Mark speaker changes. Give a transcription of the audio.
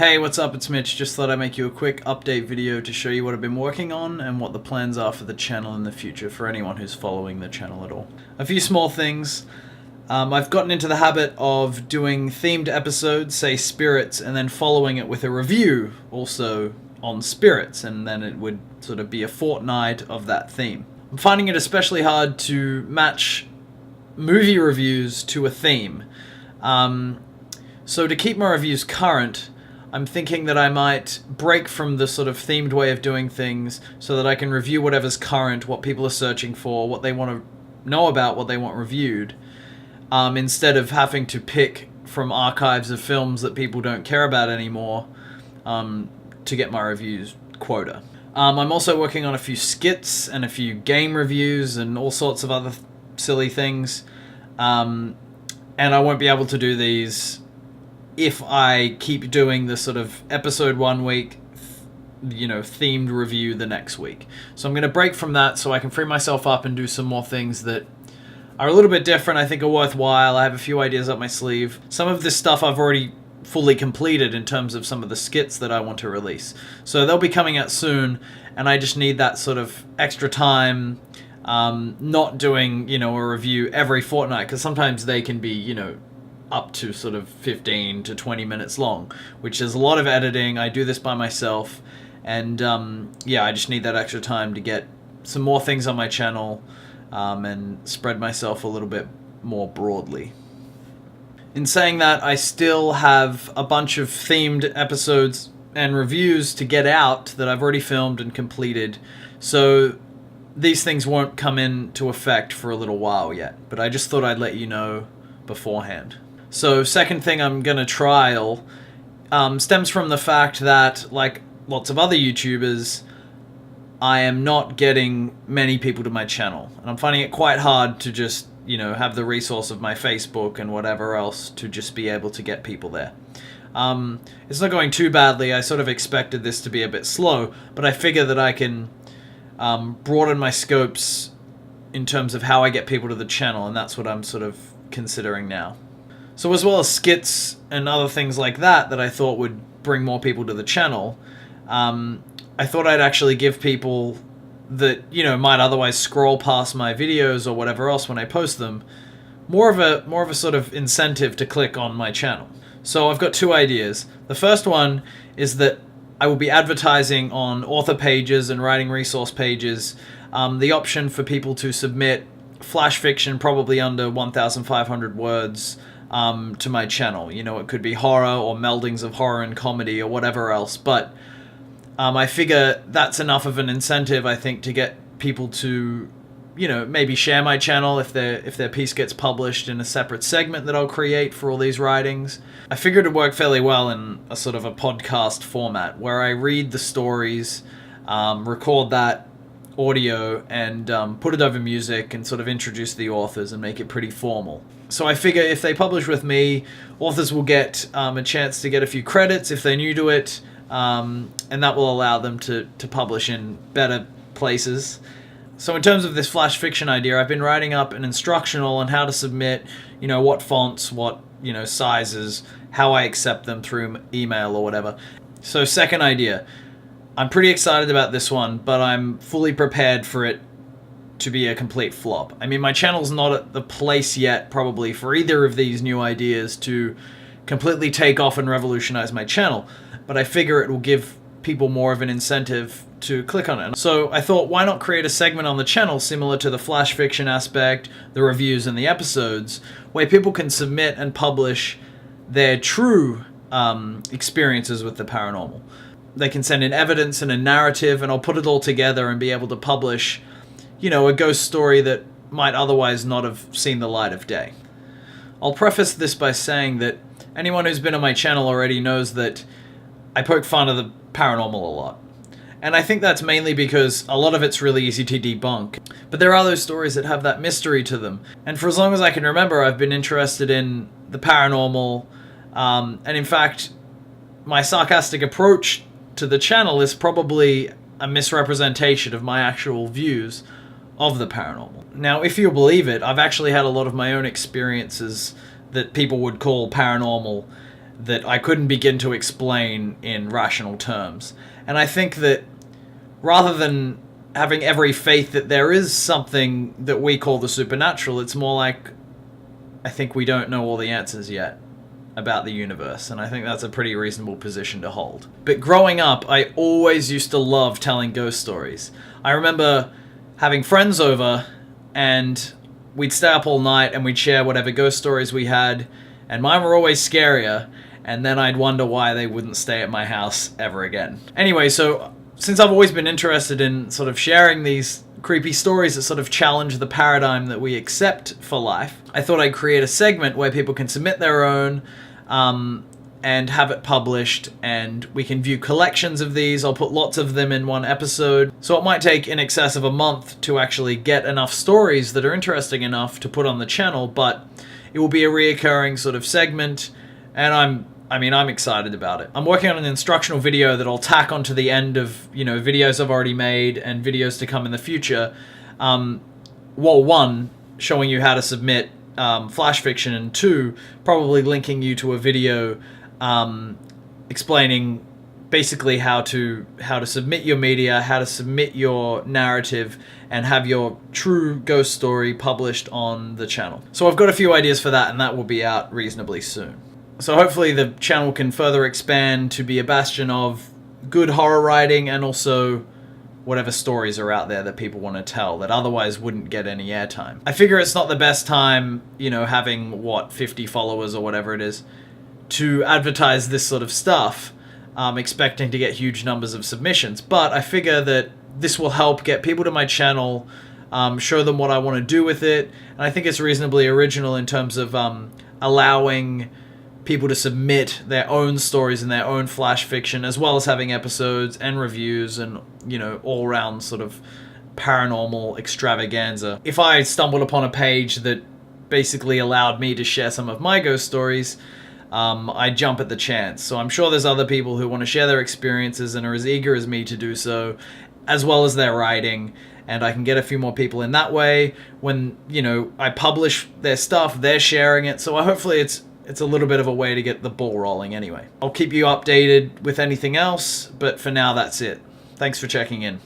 Speaker 1: Hey, what's up? It's Mitch. Just thought I'd make you a quick update video to show you what I've been working on and what the plans are for the channel in the future for anyone who's following the channel at all. A few small things. I've gotten into the habit of doing themed episodes, say spirits, and then following it with a review also on spirits, and then it would sort of be a fortnight of that theme. I'm finding it especially hard to match movie reviews to a theme. So to keep my reviews current, I'm thinking that I might break from the sort of themed way of doing things so that I can review whatever's current, what people are searching for, what they want to know about, what they want reviewed, instead of having to pick from archives of films that people don't care about anymore to get my reviews quota. I'm also working on a few skits and a few game reviews and all sorts of other silly things, and I won't be able to do these if I keep doing the sort of episode 1 week, themed review the next week. So I'm going to break from that so I can free myself up and do some more things that are a little bit different, I think are worthwhile. I have a few ideas up my sleeve. Some of this stuff I've already fully completed in terms of some of the skits that I want to release. So they'll be coming out soon, and I just need that sort of extra time, not doing, a review every fortnight, because sometimes they can be, up to sort of 15 to 20 minutes long, which is a lot of editing. I do this by myself, and I just need that extra time to get some more things on my channel and spread myself a little bit more broadly. In saying that, I still have a bunch of themed episodes and reviews to get out that I've already filmed and completed, so these things won't come into effect for a little while yet, but I just thought I'd let you know beforehand. So second thing I'm going to trial stems from the fact that, like lots of other YouTubers, I am not getting many people to my channel. And I'm finding it quite hard to just, have the resource of my Facebook and whatever else to just be able to get people there. It's not going too badly. I sort of expected this to be a bit slow, but I figure that I can broaden my scopes in terms of how I get people to the channel, and that's what I'm sort of considering now. So as well as skits and other things like that I thought would bring more people to the channel, I thought I'd actually give people that, might otherwise scroll past my videos or whatever else when I post them, more of a sort of incentive to click on my channel. So I've got two ideas. The first one is that I will be advertising on author pages and writing resource pages the option for people to submit flash fiction, probably under 1,500 words, to my channel. It could be horror or meldings of horror and comedy or whatever else, but I figure that's enough of an incentive, I think, to get people to, maybe share my channel if their piece gets published in a separate segment that I'll create for all these writings. I figured it'd work fairly well in a sort of a podcast format where I read the stories, record that audio, and put it over music and sort of introduce the authors and make it pretty formal. So I figure if they publish with me, authors will get a chance to get a few credits if they're new to it, and that will allow them to publish in better places. So in terms of this flash fiction idea, I've been writing up an instructional on how to submit, what fonts, what, sizes, how I accept them through email or whatever. So second idea, I'm pretty excited about this one, but I'm fully prepared for it to be a complete flop. I mean, my channel's not at the place yet, probably, for either of these new ideas to completely take off and revolutionize my channel, but I figure it will give people more of an incentive to click on it. So I thought, why not create a segment on the channel similar to the flash fiction aspect, the reviews, and the episodes, where people can submit and publish their true experiences with the paranormal. They can send in evidence and a narrative, and I'll put it all together and be able to publish, a ghost story that might otherwise not have seen the light of day. I'll preface this by saying that anyone who's been on my channel already knows that I poke fun of the paranormal a lot. And I think that's mainly because a lot of it's really easy to debunk. But there are those stories that have that mystery to them. And for as long as I can remember, I've been interested in the paranormal. And in fact, my sarcastic approach to the channel is probably a misrepresentation of my actual views of the paranormal. Now, if you believe it, I've actually had a lot of my own experiences that people would call paranormal that I couldn't begin to explain in rational terms. And I think that rather than having every faith that there is something that we call the supernatural, it's more like, I think we don't know all the answers yet about the universe, and I think that's a pretty reasonable position to hold. But growing up, I always used to love telling ghost stories. I remember having friends over, and we'd stay up all night and we'd share whatever ghost stories we had, and mine were always scarier, and then I'd wonder why they wouldn't stay at my house ever again. Anyway, so since I've always been interested in sort of sharing these creepy stories that sort of challenge the paradigm that we accept for life, I thought I'd create a segment where people can submit their own and have it published, and we can view collections of these. I'll put lots of them in one episode, so it might take in excess of a month to actually get enough stories that are interesting enough to put on the channel, but it will be a reoccurring sort of segment, and I'm excited about it. I'm working on an instructional video that I'll tack onto the end of, videos I've already made and videos to come in the future. One, showing you how to submit flash fiction, and two, probably linking you to a video explaining basically how to submit your media, how to submit your narrative, and have your true ghost story published on the channel. So I've got a few ideas for that, and that will be out reasonably soon. So hopefully the channel can further expand to be a bastion of good horror writing, and also whatever stories are out there that people want to tell that otherwise wouldn't get any airtime. I figure it's not the best time, having 50 followers or whatever it is, to advertise this sort of stuff, expecting to get huge numbers of submissions. But I figure that this will help get people to my channel, show them what I want to do with it, and I think it's reasonably original in terms of allowing people to submit their own stories and their own flash fiction, as well as having episodes and reviews and, all-round sort of paranormal extravaganza. If I stumbled upon a page that basically allowed me to share some of my ghost stories, I jump at the chance. So I'm sure there's other people who want to share their experiences and are as eager as me to do so, as well as their writing, and I can get a few more people in that way. When, I publish their stuff, they're sharing it, so hopefully it's a little bit of a way to get the ball rolling anyway. I'll keep you updated with anything else, but for now that's it. Thanks for checking in.